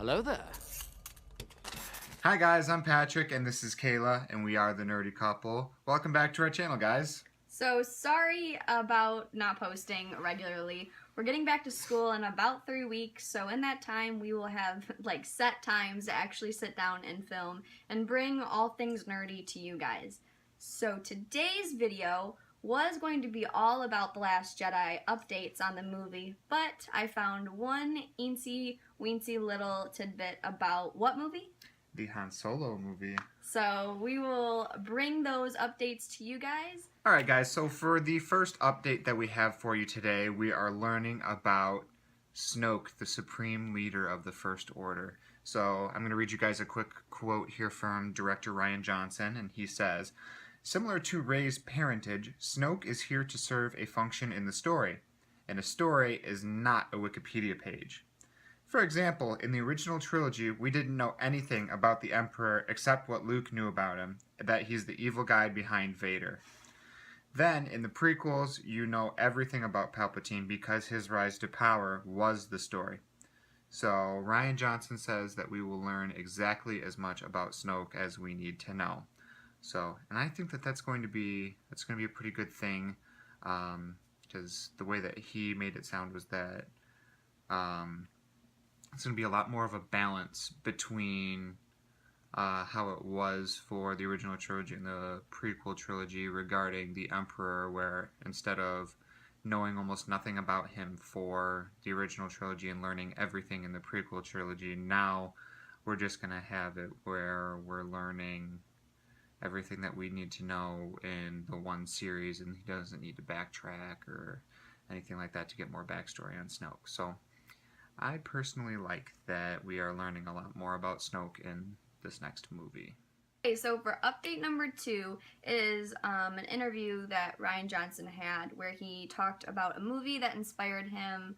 Hello there. Hi guys, I'm Patrick and this is Kayla and we are the Nerdy Couple. Welcome back to our channel, guys. So sorry about not posting regularly. We're getting back to school in about 3 weeks, so in that time we will have set times to actually sit down and film and bring all things nerdy to you guys. So today's video was going to be all about The Last Jedi updates on the movie, but I found one eensy weensy little tidbit about what movie? The Han Solo movie. So we will bring those updates to you guys. Alright guys, so for the first update that we have for you today, we are learning about Snoke, the Supreme Leader of the First Order. So I'm going to read you guys a quick quote here from director Rian Johnson, and he says, "Similar to Rey's parentage, Snoke is here to serve a function in the story, and a story is not a Wikipedia page. For example, in the original trilogy, we didn't know anything about the Emperor except what Luke knew about him, that he's the evil guy behind Vader. Then, in the prequels, you know everything about Palpatine because his rise to power was the story." So, Rian Johnson says that we will learn exactly as much about Snoke as we need to know. So, and I think that that's going to be a pretty good thing, because the way that he made it sound was that it's going to be a lot more of a balance between how it was for the original trilogy and the prequel trilogy regarding the Emperor, where instead of knowing almost nothing about him for the original trilogy and learning everything in the prequel trilogy, now we're just going to have it where we're learning everything that we need to know in the one series, and he doesn't need to backtrack or anything like that to get more backstory on Snoke. So I personally like that we are learning a lot more about Snoke in this next movie. Okay, so for update number 2 is an interview that Rian Johnson had where he talked about a movie that inspired him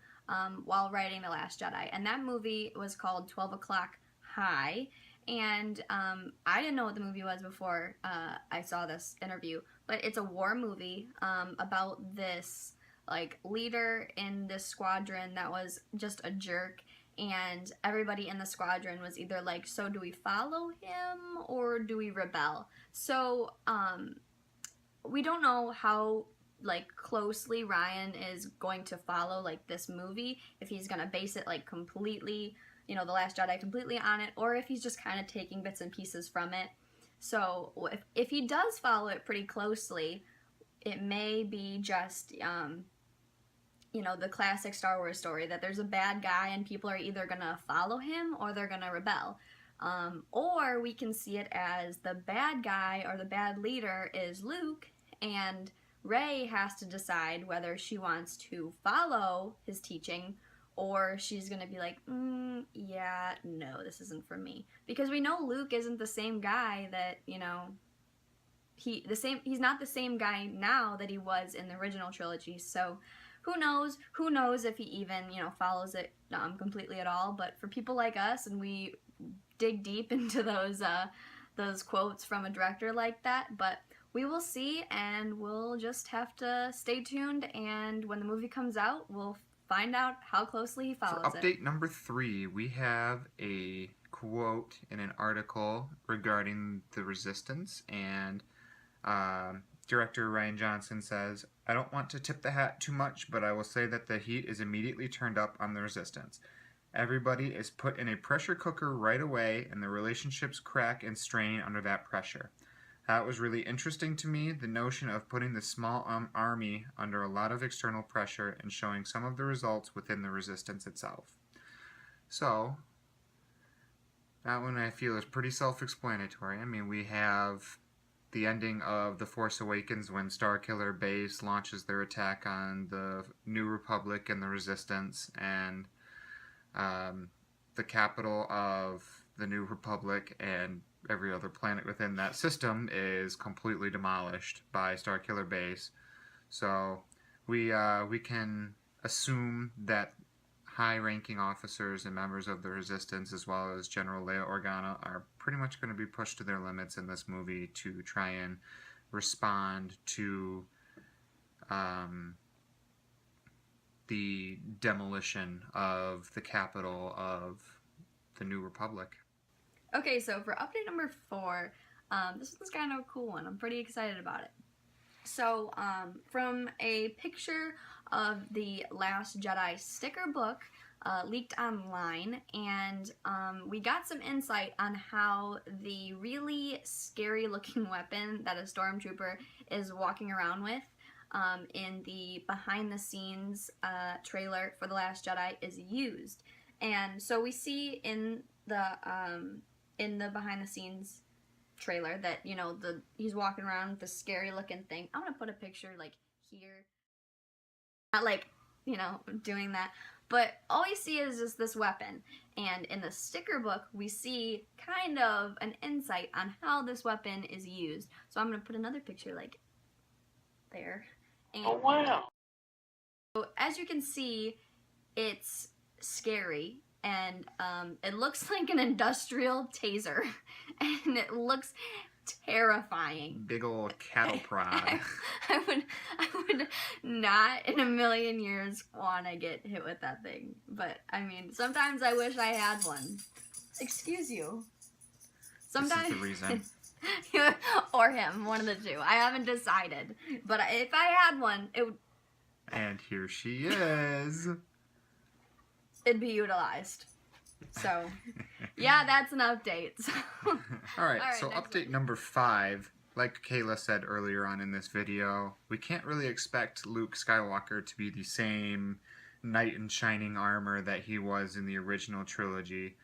while writing The Last Jedi. And that movie was called 12 O'Clock High. And I didn't know what the movie was before I saw this interview. But it's a war movie about this leader in this squadron that was just a jerk, and everybody in the squadron was either like, so do we follow him or do we rebel? So we don't know how closely Rian is going to follow this movie, if he's gonna base it completely, The Last Jedi completely on it, or if he's just kind of taking bits and pieces from it. So if he does follow it pretty closely, it may be just the classic Star Wars story that there's a bad guy and people are either gonna follow him or they're gonna rebel. Or we can see it as the bad guy or the bad leader is Luke, and Rey has to decide whether she wants to follow his teaching or she's gonna be like, yeah, no, this isn't for me. Because we know Luke isn't the same guy that, he's not the same guy now that he was in the original trilogy. So who knows if he even follows it completely at all. But for people like us, and we dig deep into those quotes from a director like that, but we will see, and we'll just have to stay tuned, and when the movie comes out, we'll find out how closely he follows it. For update number 3, we have a quote in an article regarding the Resistance, and director Rian Johnson says, "I don't want to tip the hat too much, but I will say that the heat is immediately turned up on the Resistance. Everybody is put in a pressure cooker right away, and the relationships crack and strain under that pressure. That was really interesting to me, the notion of putting the small army under a lot of external pressure and showing some of the results within the Resistance itself." So, that one I feel is pretty self-explanatory. I mean, we have the ending of The Force Awakens when Starkiller Base launches their attack on the New Republic and the Resistance, and the capital of the New Republic and every other planet within that system is completely demolished by Starkiller Base. So we can assume that high-ranking officers and members of the Resistance, as well as General Leia Organa, are pretty much going to be pushed to their limits in this movie to try and respond to the demolition of the capital of the New Republic. Okay, so for update number 4, this is kind of a cool one. I'm pretty excited about it. So, from a picture of the Last Jedi sticker book leaked online, and we got some insight on how the really scary looking weapon that a stormtrooper is walking around with in the behind the scenes trailer for The Last Jedi is used. And so we see in the behind the scenes trailer that, you know, he's walking around with this scary looking thing. I'm gonna put a picture like here, not like, you know, doing that, but all we see is just this weapon. And in the sticker book we see kind of an insight on how this weapon is used. So I'm gonna put another picture like there. And oh wow. So as you can see, it's scary, and it looks like an industrial taser, and it looks terrifying. Big old cattle prod. I would not in a million years want to get hit with that thing. But I mean, sometimes I wish I had one. Excuse you. Sometimes This is the reason. or him, one of the two. I haven't decided. But if I had one, And here she is. it'd be utilized. So, yeah, that's an update. So. All right, so next update number 5. Like Kayla said earlier on in this video, we can't really expect Luke Skywalker to be the same knight in shining armor that he was in the original trilogy.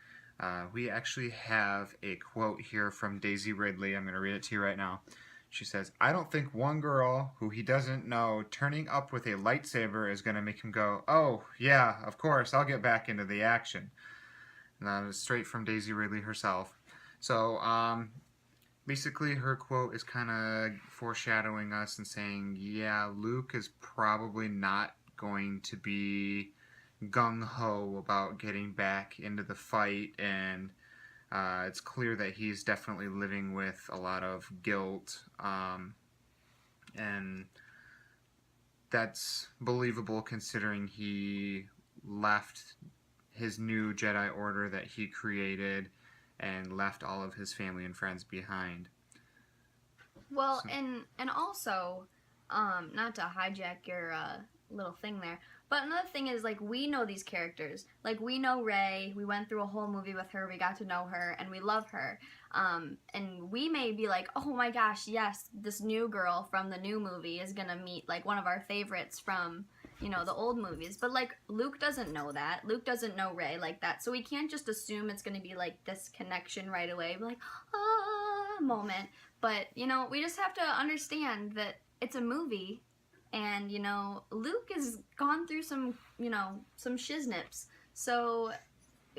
We actually have a quote here from Daisy Ridley. I'm going to read it to you right now. She says, "I don't think one girl who he doesn't know turning up with a lightsaber is going to make him go, oh, yeah, of course, I'll get back into the action." And that is straight from Daisy Ridley herself. So, basically her quote is kind of foreshadowing us and saying, yeah, Luke is probably not going to be gung-ho about getting back into the fight, and it's clear that he's definitely living with a lot of guilt, and that's believable considering he left his new Jedi Order that he created and left all of his family and friends behind. Well, So- and also, not to hijack your little thing there, but another thing is, like, we know these characters. Like, we know Rey. We went through a whole movie with her. We got to know her, and we love her. And we may be like, oh my gosh, yes, this new girl from the new movie is gonna meet, like, one of our favorites from, you know, the old movies. But, like, Luke doesn't know that. Luke doesn't know Rey like that. So we can't just assume it's gonna be, like, this connection right away. Like, moment. But, you know, we just have to understand that it's a movie. And, you know, Luke has gone through some, you know, some shiznips. So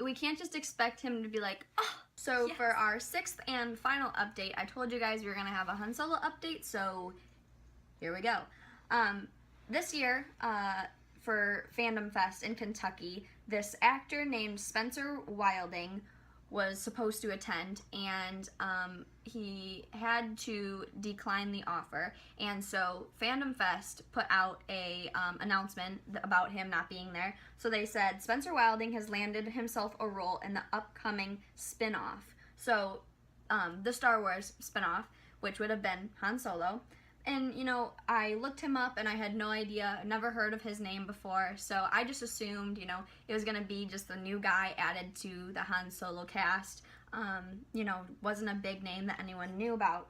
we can't just expect him to be like, oh. So yes. For our 6th and final update, I told you guys we were going to have a Han Solo update. So here we go. This year, for Fandom Fest in Kentucky, this actor named Spencer Wilding was supposed to attend, and he had to decline the offer. And so Fandom Fest put out a announcement about him not being there. So they said Spencer Wilding has landed himself a role in the upcoming spin-off. So the Star Wars spin-off, which would have been Han Solo. And, you know, I looked him up and I had no idea, never heard of his name before, so I just assumed, you know, it was going to be just the new guy added to the Han Solo cast. You know, wasn't a big name that anyone knew about.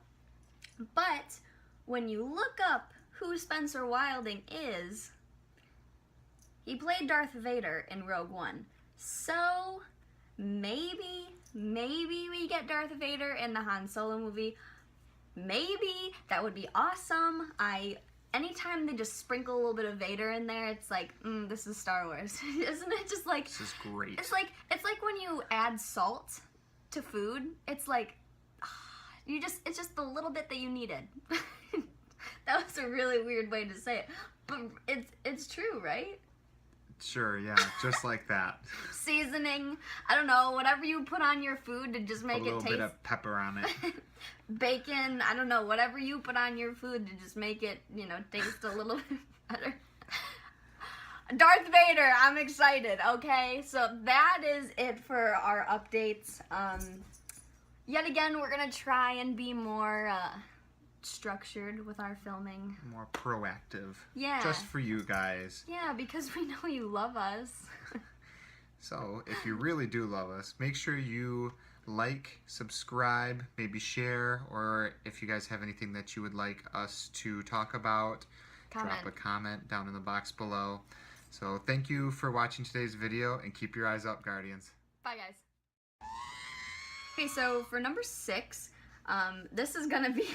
But when you look up who Spencer Wilding is, he played Darth Vader in Rogue One. So maybe we get Darth Vader in the Han Solo movie. Maybe. That would be awesome. Anytime they just sprinkle a little bit of Vader in there, it's like, this is Star Wars. Isn't it just like... This is great. It's like when you add salt to food. It's like, it's just the little bit that you needed. That was a really weird way to say it. But it's true, right? Sure, yeah, just like that. Seasoning, I don't know, whatever you put on your food to just make it taste... A little bit of pepper on it. Bacon, I don't know, whatever you put on your food to just make it, you know, taste a little bit better. Darth Vader, I'm excited, okay? So that is it for our updates. Yet again, we're gonna try and be more structured with our filming. More proactive. Yeah. Just for you guys. Yeah, because we know you love us. So, if you really do love us, make sure you like, subscribe, maybe share, or if you guys have anything that you would like us to talk about, drop a comment down in the box below. So, thank you for watching today's video, and keep your eyes up, Guardians. Bye, guys. Okay, so for number 6, this is gonna be